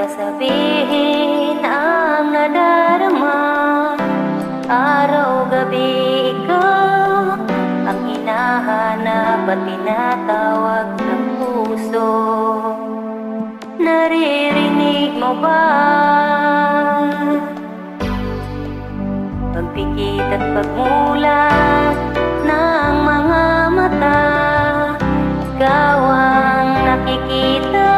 sasabihin ang nadarama. Araw-gabi ikaw ang hinahanap at tinatawag ng puso. Naririnig mo ba? Pagpikit at pagmulat ng mga mata, ikaw ang nakikita,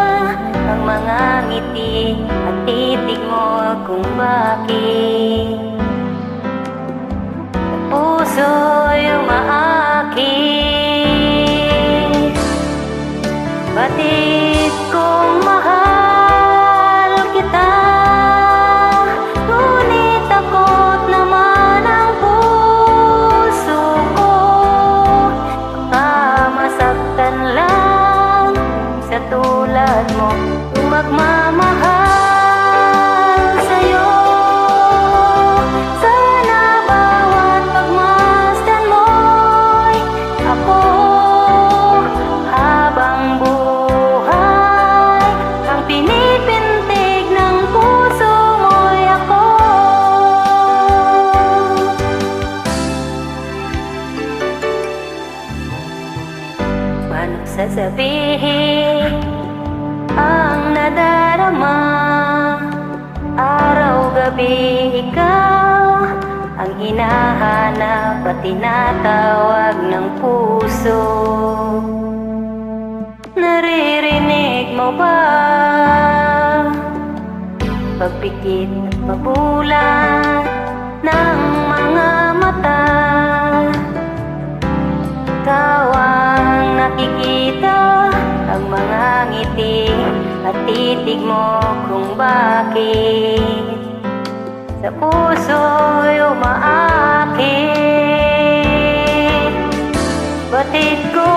ang mga ngiti at titig mo kung bakit ang puso'y umaakit. Batid kong mahal kita, ngunit takot naman ang puso ko. Baka masaktan lang sa tulad mo kung magmamahal sa'yo. Sana bawat pagmasdan mo'y ako, habang buhay ang pinipintig ng puso mo'y ako. Paano sasabihin ang nadarama? Araw-gabi ikaw ang hinahanap at tinatawag ng puso. Naririnig mo ba? Pagpikit at mabulat ng mga mata, ikaw ang nakikita, ang mga ngiti at titig mo kung bakit sa puso'y umaakit. Batid ko